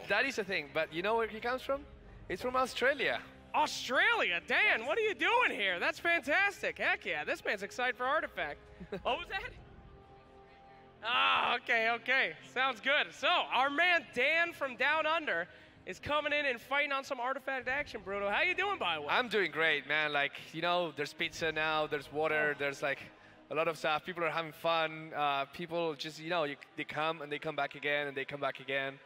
That is a thing, but you know where he comes from? He's from Australia. Australia, Dan, what are you doing here? That's fantastic. Heck yeah, this man's excited for Artifact. What was that? Ah, okay. Sounds good. So, our man Dan from Down Under is coming in and fighting on some Artifact action, Bruno. How you doing, by the way? I'm doing great, man. Like, you know, there's pizza now, there's water, there's like a lot of stuff. People are having fun. People just, you know, they come and they come back again and they come back again.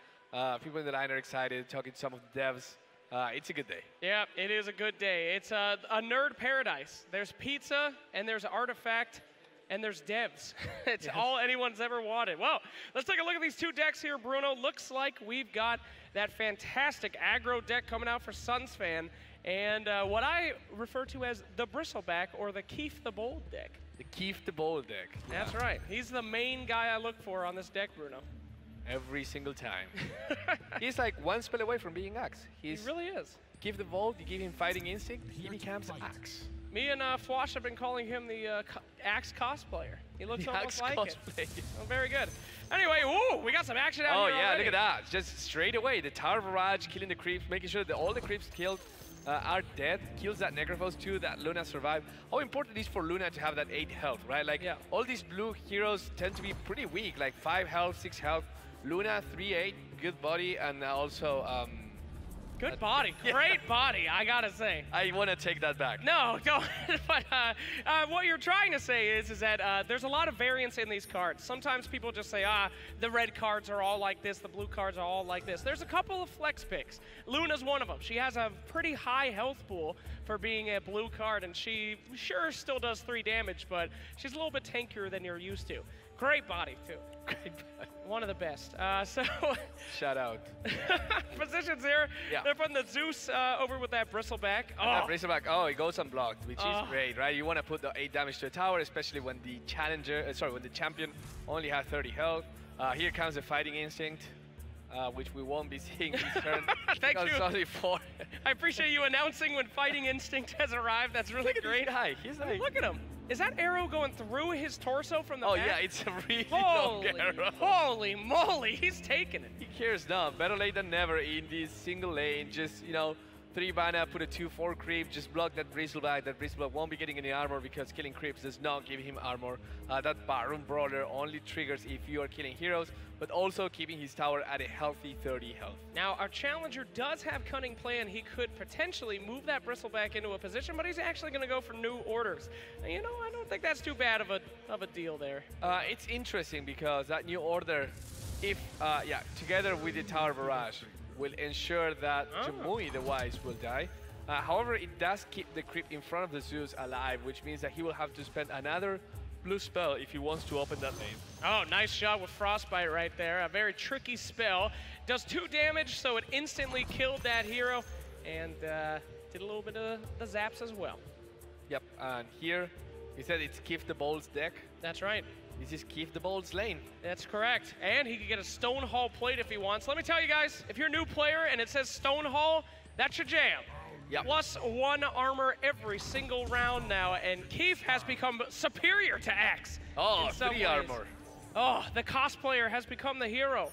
People in the line are excited, talking to some of the devs. It's a good day. Yeah, it is a good day. It's a nerd paradise. There's pizza, and there's Artifact, and there's devs. It's all anyone's ever wanted. Well, let's take a look at these two decks here, Bruno. Looks like we've got that fantastic aggro deck coming out for SUNSFan, and what I refer to as the Bristleback or the Keith the Bold deck. The Keith the Bold deck. Yeah. That's right. He's the main guy I look for on this deck, Bruno. Every single time. He's like one spell away from being Axe. He really is. Give the Bold, you give him Fighting Instinct, he becomes Axe. Me and Fwash have been calling him the Axe cosplayer. He looks almost like it. Oh, very good. Anyway, ooh, we got some action out here already. Look at that. Just straight away, the Tower Barrage, killing the creeps, making sure that all the creeps killed are dead, kills that Necrophos too, that Luna survived. How important it is for Luna to have that 8 health, right? Like, all these blue heroes tend to be pretty weak, like 5 health, 6 health. Luna, 3-8, good body, and also... good body, great body, I gotta say. I want to take that back. No, don't. But what you're trying to say is that there's a lot of variance in these cards. Sometimes people just say, the red cards are all like this, the blue cards are all like this. There's a couple of flex picks. Luna's one of them. She has a pretty high health pool for being a blue card, and she sure still does 3 damage, but she's a little bit tankier than you're used to. Great body, too. Great body. One of the best. So shout out. Positions here. Yeah. They're putting the Zeus over with that Bristleback. That Bristleback, it goes unblocked, which is great, right? You want to put the 8 damage to a tower, especially when the when the champion only has 30 health. Here comes the Fighting Instinct, which we won't be seeing this turn. Thank you. It's only 4. I appreciate you announcing when Fighting Instinct has arrived. That's really great. He's like, look at him. Is that arrow going through his torso from the back? Oh yeah, it's a really long arrow. Holy moly, he's taking it. He cares not. Better late than never in this single lane. Just, you know, 3 mana, put a 2/4 creep, just block that Bristleback. That Bristleback won't be getting any armor because killing creeps does not give him armor. That Baron Brawler only triggers if you are killing heroes, but also keeping his tower at a healthy 30 health. Now, our challenger does have Cunning Plan. He could potentially move that Bristleback into a position, but he's actually going to go for new orders. And, you know, I don't think that's too bad of a deal there. It's interesting because that new order, if, together with the Tower Barrage, will ensure that Jamui the Wise will die. However, it does keep the creep in front of the Zeus alive, which means that he will have to spend another blue spell if he wants to open that lane. Oh, nice shot with Frostbite right there. A very tricky spell. Does 2 damage, so it instantly killed that hero, and did a little bit of the zaps as well. Yep, and here, he said it's Keith the Bold's deck. That's right. This is Keith the Bold's lane. That's correct. And he could get a Stone Hall plate if he wants. Let me tell you guys, if you're a new player and it says Stone Hall, that's your jam. Yep. +1 armor every single round now, and Keith has become superior to Axe. Oh, 3 armor. Oh, the cosplayer has become the hero.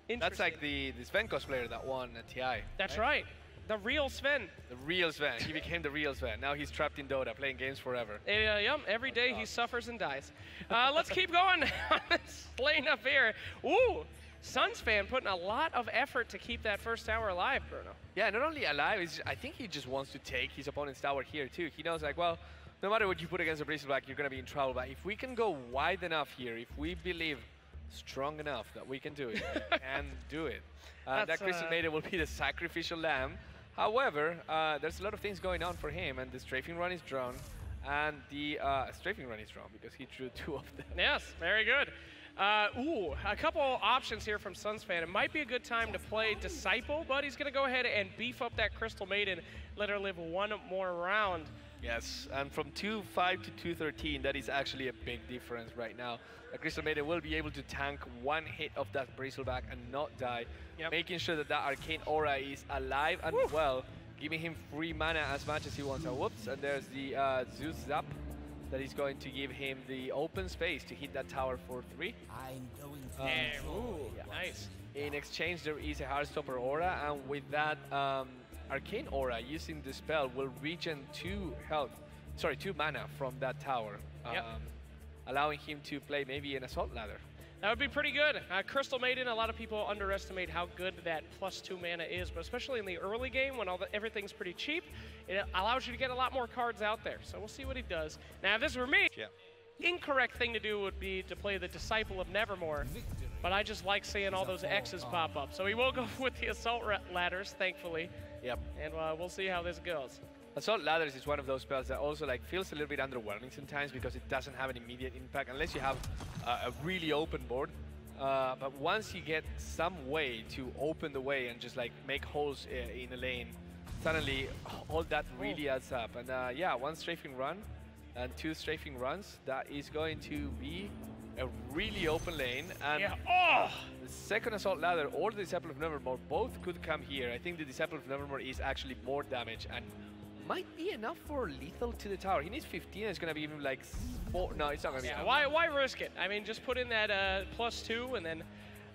That's like the Sven cosplayer that won at TI. That's right. The real Sven. The real Sven. He became the real Sven. Now he's trapped in Dota, playing games forever. Yep, every day he suffers and dies. Let's keep going on this lane up here. Ooh, SUNSFan putting a lot of effort to keep that first tower alive, Bruno. Yeah, not only alive, I think he just wants to take his opponent's tower here too. He knows, like, well, no matter what you put against a Bristleback, you're going to be in trouble. But if we can go wide enough here, if we believe strong enough that we can do it, and do it, that Crystal Maiden will be the sacrificial lamb. However, there's a lot of things going on for him, and the strafing run is drawn, and the strafing run is drawn because he drew 2 of them. Yes, very good. Ooh, a couple options here from SUNSFan. It might be a good time to play Disciple, but he's going to go ahead and beef up that Crystal Maiden, let her live 1 more round. Yes, and from 2-5 to 2-13, that is actually a big difference right now. The Crystal Maiden will be able to tank 1 hit of that Bristleback and not die, making sure that that Arcane Aura is alive and well, giving him free mana as much as he wants. Whoops, and there's the Zeus Zap. That is going to give him the open space to hit that tower for 3. I'm going to Yeah, enjoy ooh, what's nice. In exchange, there is a Heartstopper aura, and with that Arcane aura, using the spell will regen 2 mana from that tower, allowing him to play maybe an Assault Ladder. That would be pretty good. Crystal Maiden, a lot of people underestimate how good that +2 mana is, but especially in the early game when everything's pretty cheap, it allows you to get a lot more cards out there. So we'll see what he does. Now, if this were me, incorrect thing to do would be to play the Disciple of Nevermore, but I just like seeing all those X's pop up. So he will go with the Assault Ladders, thankfully. Yep. And we'll see how this goes. Assault Ladders is one of those spells that also feels a little bit underwhelming sometimes because it doesn't have an immediate impact unless you have a really open board. But once you get some way to open the way and just make holes in a lane, suddenly all that really adds up. And yeah, 1 strafing run and 2 strafing runs, that is going to be a really open lane. And the second Assault Ladder or the Disciple of Nevermore both could come here. I think the Disciple of Nevermore is actually more damage and might be enough for lethal to the tower. He needs 15. It's going to be even 4. No, it's not going to be enough. Why risk it? I mean, just put in that +2 and then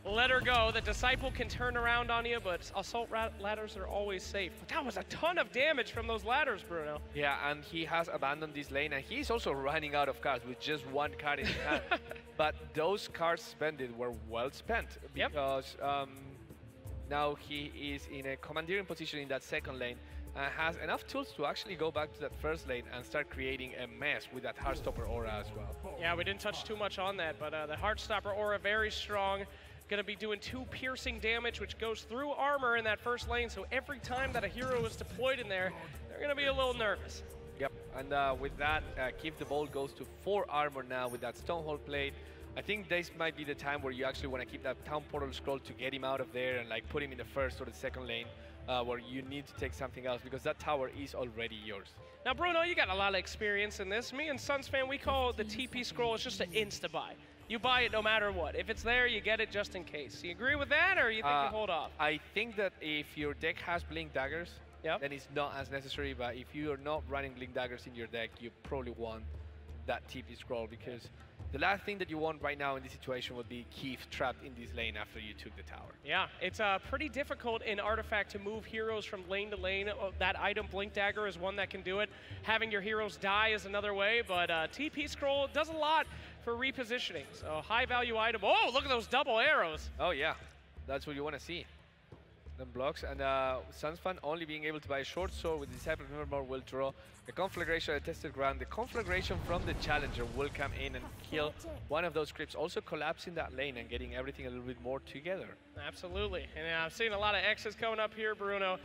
let her go. The Disciple can turn around on you, but Assault Ladders are always safe. But that was a ton of damage from those ladders, Bruno. Yeah, and he has abandoned this lane, and he's also running out of cards with just 1 card in his hand. But those cards spent were well spent because now he is in a commandeering position in that second lane. Has enough tools to actually go back to that first lane and start creating a mess with that Heartstopper aura as well. Yeah, we didn't touch too much on that, but the Heartstopper aura, very strong. Going to be doing 2 piercing damage, which goes through armor in that first lane, so every time that a hero is deployed in there, they're going to be a little nervous. Yep, and with that, Keep the Bolt goes to 4 armor now with that Stonehold Plate. I think this might be the time where you actually want to keep that Town Portal Scroll to get him out of there and put him in the first or the second lane. Where you need to take something else because that tower is already yours. Now, Bruno, you got a lot of experience in this. Me and SUNSFan, we call the TP scroll, it's just an insta-buy. You buy it no matter what. If it's there, you get it just in case. You agree with that, or you think you hold off? I think that if your deck has Blink Daggers, then it's not as necessary, but if you are not running Blink Daggers in your deck, you probably want that TP scroll because the last thing that you want right now in this situation would be Keith trapped in this lane after you took the tower. Yeah, it's pretty difficult in Artifact to move heroes from lane to lane. That item, Blink Dagger, is one that can do it. Having your heroes die is another way, but TP Scroll does a lot for repositioning. So high value item. Oh, look at those double arrows. Oh yeah, that's what you want to see. Them blocks, and SUNSFan only being able to buy a short sword with Disciple of Nevermore will draw a conflagration at tested ground. The conflagration from the challenger will come in and kill one of those creeps, also collapsing that lane and getting everything a little bit more together. Absolutely, and I've seen a lot of X's coming up here, Bruno.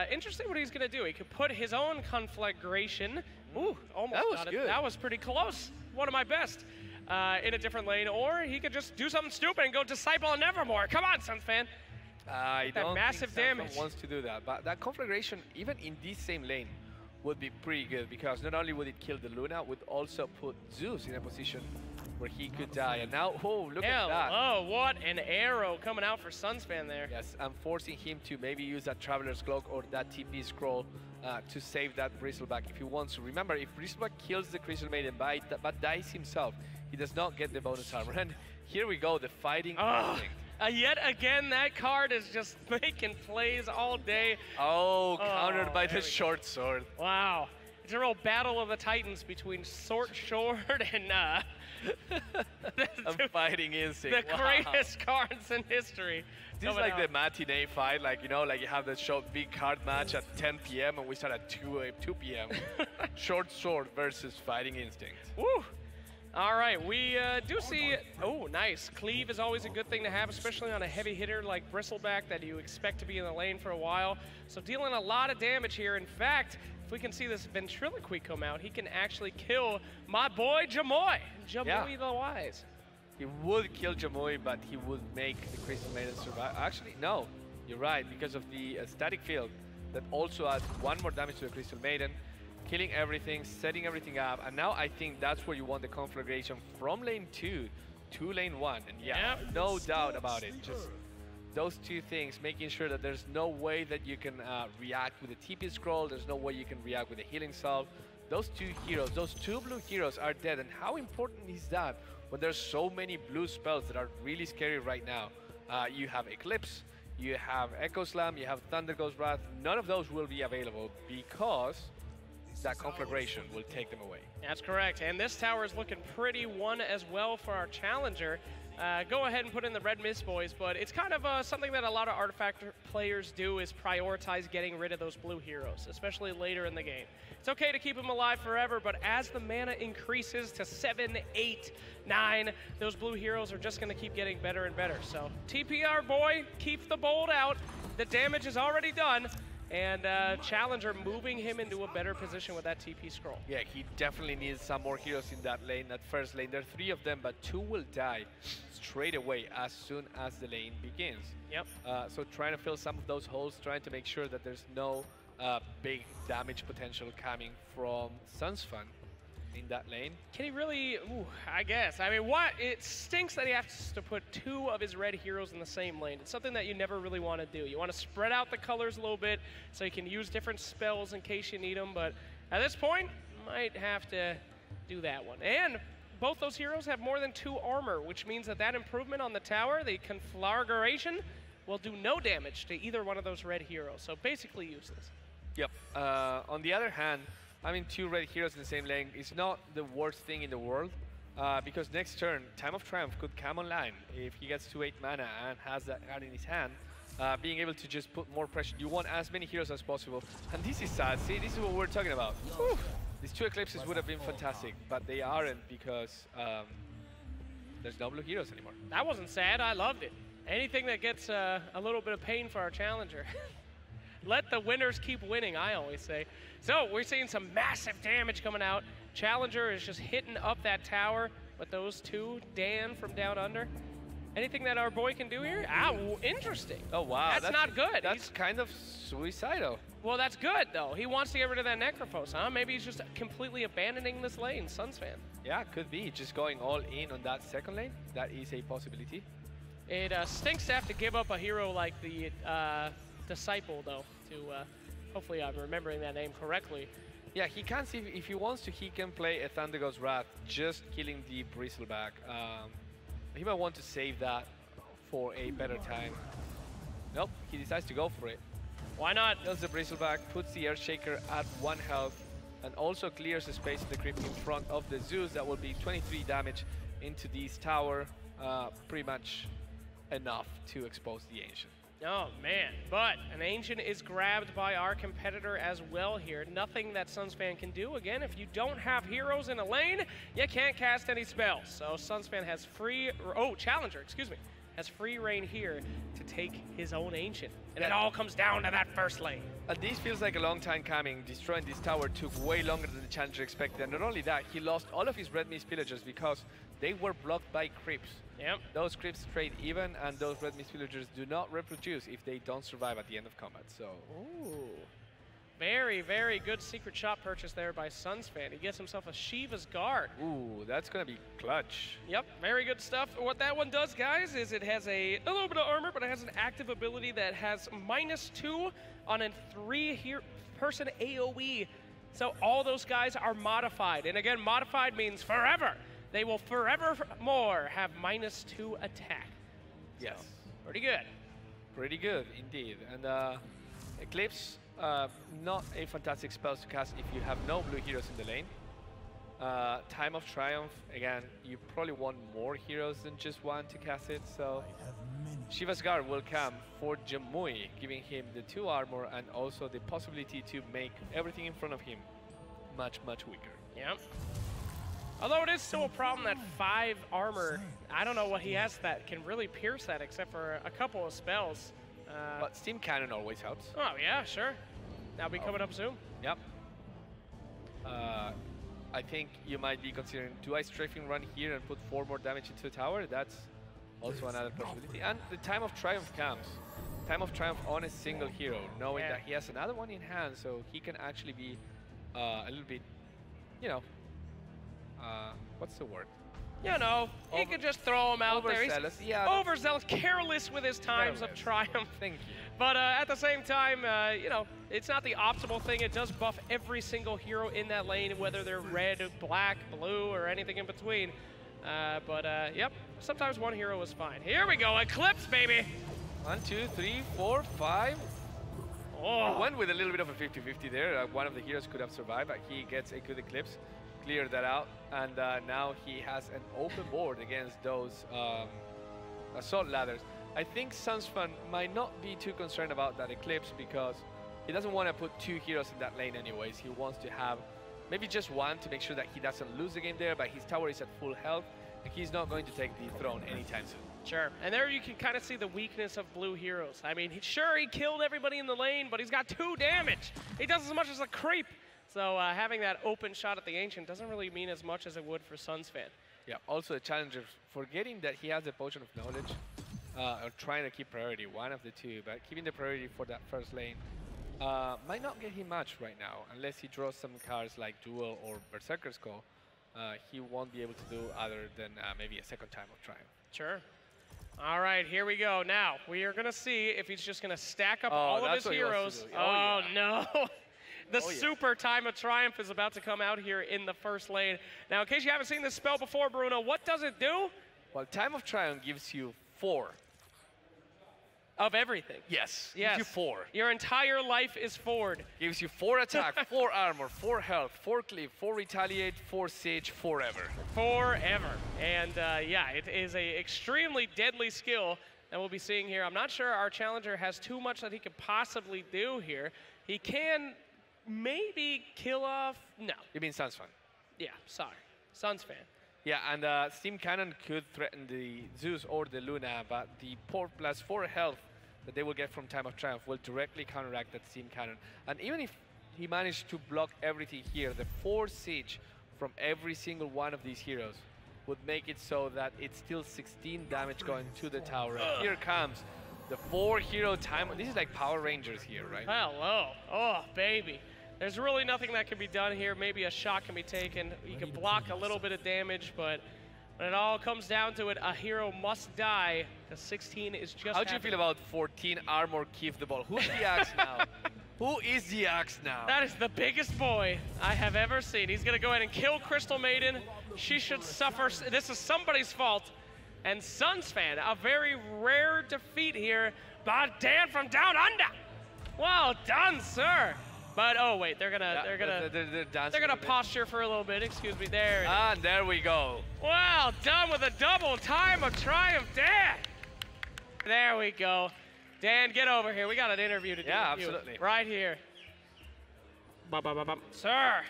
Interesting what he's going to do. He could put his own conflagration. Ooh, almost that was got it. good. That was pretty close. One of my best. In a different lane, or he could just do something stupid and go Disciple of Nevermore. Come on, SUNSFan. I don't massive think damage wants to do that, but that conflagration, even in this same lane, would be pretty good because not only would it kill the Luna, would also put Zeus in a position where he could die. And now, oh, look at that! Oh, what an arrow coming out for SUNSFan there. Yes, and forcing him to maybe use that Traveler's Cloak or that TP Scroll to save that Bristleback if he wants to. Remember, if Bristleback kills the Crystal Maiden but dies himself, he does not get the bonus armor. And here we go, the Fighting Instinct. Yet again, that card is just making plays all day. Oh, countered by the short sword. Wow. It's a real battle of the titans between Short Sword and Fighting Instinct. The greatest cards in history. This is like the matinee fight, you have the big card match at 10 p.m. and we start at 2 p.m. Short Sword versus Fighting Instinct. Woo! All right, we do see, oh, nice. Cleave is always a good thing to have, especially on a heavy hitter like Bristleback that you expect to be in the lane for a while. So dealing a lot of damage here. In fact, if we can see this Ventriloquy come out, he can actually kill my boy Jamoy. Jamoy the Wise. He would kill Jamoy, but he would make the Crystal Maiden survive. Actually, no, you're right, because of the static field that also adds 1 more damage to the Crystal Maiden. Killing everything, setting everything up, and now I think that's where you want the conflagration from lane 2 to lane 1. And no doubt about it. Just those 2 things, making sure that there's no way that you can react with the TP scroll, there's no way you can react with the healing salve, those two heroes, those two blue heroes are dead. And how important is that when there's so many blue spells that are really scary right now? You have Eclipse, you have Echo Slam, you have Thunder Ghost Wrath. None of those will be available because that conflagration will take them away. That's correct. And this tower is looking pretty won as well for our challenger. Go ahead and put in the red mist, boys, but it's kind of something that a lot of Artifact players do is prioritize getting rid of those blue heroes, especially later in the game. It's okay to keep them alive forever, but as the mana increases to 7, 8, 9, those blue heroes are just going to keep getting better and better. So TPR boy, keep the bolt out. The damage is already done. And Challenger moving him into a better position with that TP scroll. Yeah, he definitely needs some more heroes in that lane, that first lane. There are 3 of them, but 2 will die straight away as soon as the lane begins. Yep. So trying to fill some of those holes, trying to make sure that there's no big damage potential coming from SUNSFan in that lane. Can he really? Ooh, I guess. I mean, what? It stinks that he has to put 2 of his red heroes in the same lane. It's something that you never really want to do. You want to spread out the colors a little bit so you can use different spells in case you need them. But at this point, might have to do that one. And both those heroes have more than 2 armor, which means that that improvement on the tower, the conflagration, will do no damage to either one of those red heroes. So basically useless. Yep. On the other hand, having 2 red heroes in the same lane is not the worst thing in the world, because next turn, Time of Triumph could come online if he gets to 8 mana and has that card in his hand, being able to just put more pressure. You want as many heroes as possible, and this is sad. See, this is what we're talking about. Whew. These 2 Eclipses would have been fantastic, but they aren't because there's no blue heroes anymore. That wasn't sad, I loved it. Anything that gets a little bit of pain for our challenger. Let the winners keep winning, I always say. So we're seeing some massive damage coming out. Challenger is just hitting up that tower, but those 2, Dan from down under. Anything that our boy can do here? Ow, interesting. Oh, wow. That's not good. That's kind of suicidal. Well, that's good, though. He wants to get rid of that Necrophos, huh? Maybe he's just completely abandoning this lane, SUNSFan. Yeah, could be. Just going all in on that second lane. That is a possibility. It stinks to have to give up a hero like the Disciple, though, to hopefully I'm remembering that name correctly. Yeah, he can see if he wants to, he can play a Thunder Ghost Wrath, just killing the Bristleback. He might want to save that for a better time. Nope, he decides to go for it. Why not? Does the Bristleback, puts the Earthshaker at 1 health, and also clears the space of the Crypt in front of the Zeus. That will be 23 damage into this tower. Pretty much enough to expose the Ancient. Oh, man. But an Ancient is grabbed by our competitor as well here. Nothing that SUNSFan can do. Again, if you don't have heroes in a lane, you can't cast any spells. So SUNSFan has free... Oh, Challenger, excuse me. Has free reign here to take his own Ancient. And it all comes down to that first lane. This feels like a long time coming. Destroying this tower took way longer than the Challenger expected. And not only that, he lost all of his Red Mist Pillagers because they were blocked by Crypts. Yep. Those Crypts trade even, and those Red Mist Pillagers do not reproduce if they don't survive at the end of combat. So, ooh. Very, very good secret shop purchase there by SUNSFan. He gets himself a Shiva's Guard. Ooh, that's going to be clutch. Yep, very good stuff. What that one does, guys, is it has a little bit of armor, but it has an active ability that has -2 on a 3-person AoE. So all those guys are modified. And again, modified means forever. They will forevermore have -2 attack. Yes. So, pretty good. Pretty good, indeed. And Eclipse, not a fantastic spell to cast if you have no blue heroes in the lane. Time of Triumph, again, you probably want more heroes than just 1 to cast it, so Shiva's Guard will come for Jamui, giving him the 2 armor and also the possibility to make everything in front of him much, much weaker. Yep. Although it is still a problem that 5 armor, I don't know what he has that can really pierce that except for a couple of spells. But Steam Cannon always helps. Oh, yeah, sure. That'll be coming up soon. Yep. I think you might be considering, do I strafing run here and put 4 more damage into the tower? That's also another possibility. And the Time of Triumph comes. Time of Triumph on a single hero, knowing that he has another one in hand, so he can actually be a little bit, you know, what's the word? You know, he could just throw him out there. Overzealous, yeah. Overzealous, careless with his times of triumph. Thank you. But at the same time, you know, It's not the optimal thing. It does buff every single hero in that lane, whether they're red, black, blue, or anything in between. Yep, sometimes one hero is fine. Here we go, Eclipse, baby! 1, 2, 3, 4, 5. Oh. Went with a little bit of a 50-50 there. One of the heroes could have survived, but he gets a good Eclipse, cleared that out, and now he has an open board against those assault ladders. I think SUNSFan might not be too concerned about that Eclipse because he doesn't want to put 2 heroes in that lane anyways. He wants to have maybe just one to make sure that he doesn't lose the game there, but his tower is at full health, and he's not going to take the throne anytime soon. Sure, and there you can kind of see the weakness of blue heroes. I mean, sure, he killed everybody in the lane, but he's got 2 damage. He does as much as a creep. So having that open shot at the Ancient doesn't really mean as much as it would for SUNSFan. Yeah, also the challenger, forgetting that he has the Potion of Knowledge, or trying to keep priority, one of the two, but keeping the priority for that first lane might not get him much right now, unless he draws some cards like Duel or Berserker's Call. He won't be able to do other than maybe a second time of Triumph. Sure. All right, here we go. Now, we are going to see if he's just going to stack up all of his heroes. Oh, yeah. No. The super time of Triumph is about to come out here in the first lane. Now, in case you haven't seen this spell before, Bruno, what does it do? Well, Time of Triumph gives you 4. Of everything? Yes. Yes. Gives you 4. Your entire life is forward. Gives you 4 attack, 4 armor, 4 health, 4 cleave, 4 retaliate, 4 siege, forever. Forever. And yeah, it is a extremely deadly skill that we'll be seeing here. I'm not sure our challenger has too much that he could possibly do here. He can maybe kill off, no. You mean SUNSFan? Yeah, sorry. SUNSFan. Yeah, and Steam Cannon could threaten the Zeus or the Luna, but the plus 4 health that they will get from Time of Triumph will directly counteract that Steam Cannon. And even if he managed to block everything here, the 4 siege from every single one of these heroes would make it so that it's still 16 damage going to the tower. And here comes the 4 hero time. This is like Power Rangers here, right? Hello. Oh, baby. There's really nothing that can be done here. Maybe a shot can be taken. You can block a little bit of damage, but when it all comes down to it, a hero must die. The 16 is just How do you feel about 14 armor Keith the Ball? Who's the axe now? Who is the axe now? That is the biggest boy I have ever seen. He's going to go ahead and kill Crystal Maiden. She should suffer. This is somebody's fault. And SUNSFan, a very rare defeat here by Dan from Down Under. Well done, sir. But oh wait, they're gonna posture for a little bit. Excuse me, there. And there we go. Well done with a double Time of Triumph, Dan. There we go. Dan, get over here. We got an interview to do. Yeah, with absolutely. You. Right here. Sir. How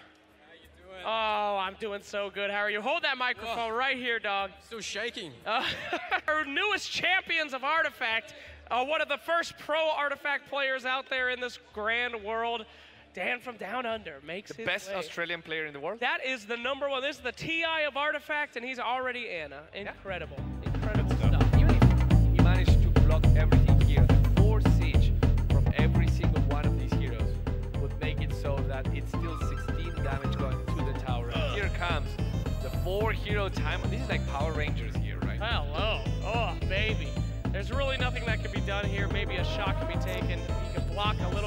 you doing? Oh, I'm doing so good. How are you? Hold that microphone right here, dog. Still shaking. Our newest champions of Artifact. One of the first pro Artifact players out there in this grand world. Dan from Down Under makes the his best way. Australian player in the world. That is the #1. This is the TI of Artifact, and he's already Anna. Incredible. Incredible stuff. Even if he managed to block everything here, the 4 siege from every single one of these heroes would make it so that it's still 16 damage going to the tower. And here comes the 4 hero time. This is like Power Rangers here, right? Hello. Oh, baby. There's really nothing that can be done here. Maybe a shot can be taken. You can block a little